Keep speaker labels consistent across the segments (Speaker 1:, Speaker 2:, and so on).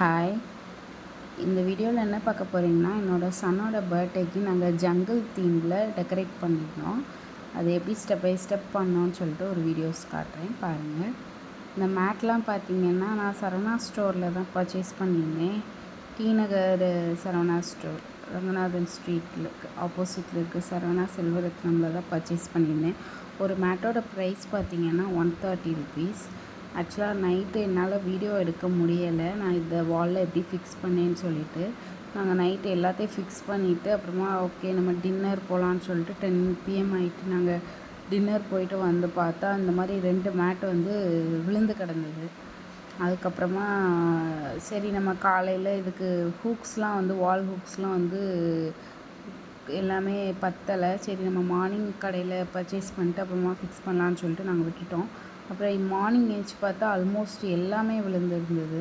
Speaker 1: Hi. இந்த வீடியோவில் என்ன பார்க்க போகிறீங்கன்னா, என்னோடய சன்னோட பர்த்டேக்கு நாங்கள் ஜங்கிள் தீமில் டெக்கரேட் பண்ணியிருந்தோம். அது எப்படி ஸ்டெப் பை ஸ்டெப் பண்ணோன்னு சொல்லிட்டு ஒரு வீடியோஸ் காட்டுறேன் பாருங்கள். இந்த மேட்லாம் பார்த்தீங்கன்னா நான் சரவணா ஸ்டோரில் தான் பர்ச்சேஸ் பண்ணியிருந்தேன். டி நகர் சரவணா ஸ்டோர், ரங்கநாதன் ஸ்ட்ரீட்டில் ஆப்போசிட்டில் இருக்க சரவணா செல்வரத்னமில் தான் பர்ச்சேஸ் பண்ணியிருந்தேன். ஒரு மேட்டோட ப்ரைஸ் பார்த்தீங்கன்னா 130 ருபீஸ். ஆக்சுவலாக நைட்டு என்னால் வீடியோ எடுக்க முடியலை. நான் இந்த வாலில் எப்படி ஃபிக்ஸ் பண்ணேன்னு சொல்லிவிட்டு நாங்கள் நைட்டு எல்லாத்தையும் ஃபிக்ஸ் பண்ணிவிட்டு அப்புறமா ஓகே நம்ம டின்னர் போகலான்னு சொல்லிட்டு 10 PM ஆகிட்டு நாங்கள் டின்னர் போயிட்டு வந்து பார்த்தா இந்த மாதிரி 2 மேட் வந்து விழுந்து கிடந்தது. அதுக்கப்புறமா சரி நம்ம காலையில் இதுக்கு ஹூக்ஸ்லாம் வந்து வால் ஹூக்ஸ்லாம் வந்து எல்லாமே பத்தலை. சரி நம்ம மார்னிங் கடையில் பர்ச்சேஸ் பண்ணிட்டு அப்புறமா ஃபிக்ஸ் பண்ணலான்னு சொல்லிட்டு நாங்கள் விட்டுட்டோம். அப்புறம் மார்னிங் ஏஞ்சி பார்த்தா ஆல்மோஸ்ட் எல்லாமே விழுந்துருந்தது.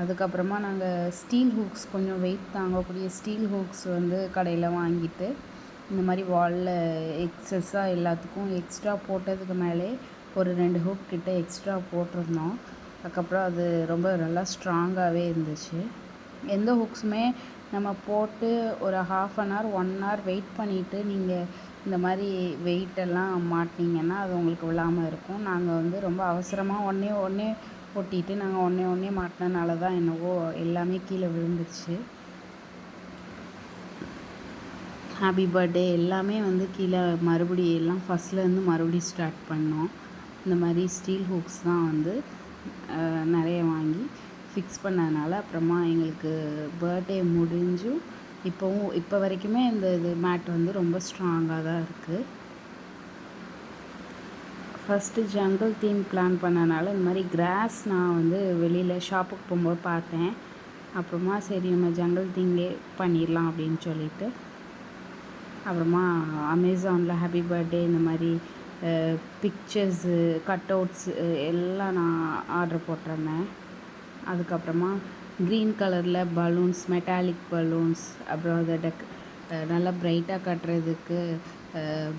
Speaker 1: அதுக்கப்புறமா நாங்கள் ஸ்டீல் ஹூக்ஸ், கொஞ்சம் வெயிட் தாங்கக்கூடிய ஸ்டீல் ஹூக்ஸ் வந்து கடையில் வாங்கிட்டு இந்த மாதிரி வாலில் எக்ஸஸாக எல்லாத்துக்கும் எக்ஸ்ட்ரா போட்டதுக்கு மேலே ஒரு 2 ஹூக் கிட்ட எக்ஸ்ட்ரா போட்டிருந்தோம். அதுக்கப்புறம் அது ரொம்ப நல்லா ஸ்ட்ராங்காகவே இருந்துச்சு. எந்த ஹூக்ஸுமே நம்ம போட்டு ஒரு 1/2 hour 1 hour வெயிட் பண்ணிவிட்டு நீங்கள் இந்த மாதிரி வெயிட்டெல்லாம் மாட்டினீங்கன்னா அது உங்களுக்கு விழாமல் இருக்கும். நாங்கள் வந்து ரொம்ப அவசரமாக ஒன்றே ஒட்டிட்டு நாங்கள் ஒன்றே மாட்டினனால தான் என்னவோ எல்லாமே கீழே விழுந்துருச்சு. ஹாப்பி பர்த்டே எல்லாமே வந்து கீழே மறுபடியும் எல்லாம் ஃபஸ்ட்லேருந்து மறுபடியும் ஸ்டார்ட் பண்ணோம். இந்த மாதிரி ஸ்டீல் ஹூக்ஸ் தான் வந்து நிறைய வாங்கி ஃபிக்ஸ் பண்ணதுனால அப்புறமா எங்களுக்கு பர்த்டே முடிஞ்சும் இப்போ வரைக்குமே இது மேட் வந்து ரொம்ப ஸ்ட்ராங்காக தான் இருக்குது. ஃபஸ்ட்டு ஜங்கிள் தீம் பிளான் பண்ணனால இந்த மாதிரி கிராஸ் நான் வந்து வெளியில் ஷாப்புக்கு போகும்போது பார்த்தேன். அப்புறமா சரி நம்ம ஜங்கிள் தீம்லே பண்ணிடலாம் அப்படின்னு சொல்லிட்டு அப்புறமா அமேசானில் ஹாப்பி பர்த்டே இந்த மாதிரி பிக்சர்ஸு கட் அவுட்ஸு எல்லாம் நான் ஆர்டர் போட்டிருந்தேன். அதுக்கப்புறமா க்ரீன் கலரில் பலூன்ஸ், மெட்டாலிக் பலூன்ஸ், அப்புறம் அதை நல்லா ப்ரைட்டாக கட்டுறதுக்கு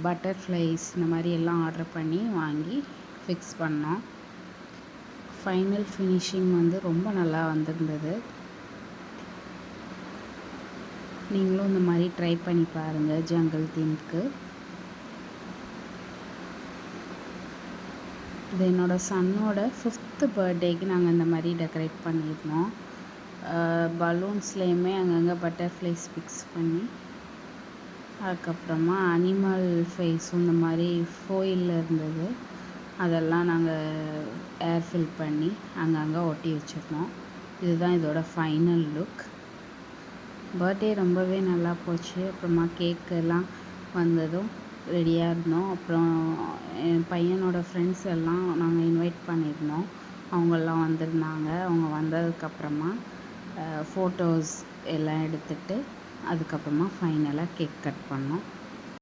Speaker 1: பட்டர்ஃப்ளைஸ் இந்த மாதிரி எல்லாம் ஆர்டர் பண்ணி வாங்கி ஃபிக்ஸ் பண்ணோம். ஃபைனல் ஃபினிஷிங் வந்து ரொம்ப நல்லா வந்திருந்தது. நீங்களும் இந்த மாதிரி ட்ரை பண்ணி பாருங்கள் ஜங்கிள் தீம்க்கு. இது என்னோடய சன்னோட 5th பர்த்டேக்கு நாங்கள் இந்த மாதிரி டெக்கரேட் பண்ணியிருந்தோம். பலூன்ஸ்லேயுமே அங்கங்கே பட்டர்ஃப்ளைஸ் ஃபிக்ஸ் பண்ணி அதுக்கப்புறமா அனிமல் ஃபேஸும் இந்த மாதிரி ஃபோயிலில் இருந்தது. அதெல்லாம் நாங்கள் ஏர் ஃபில் பண்ணி அங்கங்கே ஒட்டி வச்சுருந்தோம். இதுதான் இதோட ஃபைனல் லுக். பர்த்டே ரொம்பவே நல்லா போச்சு. அப்புறமா கேக்கெல்லாம் வந்ததும் ரெடியாக இருந்தோம். அப்புறம் என் பையனோட ஃப்ரெண்ட்ஸ் எல்லாம் நாங்கள் இன்வைட் பண்ணியிருந்தோம். அவங்கெல்லாம் வந்திருந்தாங்க. அவங்க வந்ததுக்கப்புறமா ஃபோட்டோஸ் எல்லாம் எடுத்துகிட்டு அதுக்கப்புறமா ஃபைனலாக கேக் கட் பண்ணோம்.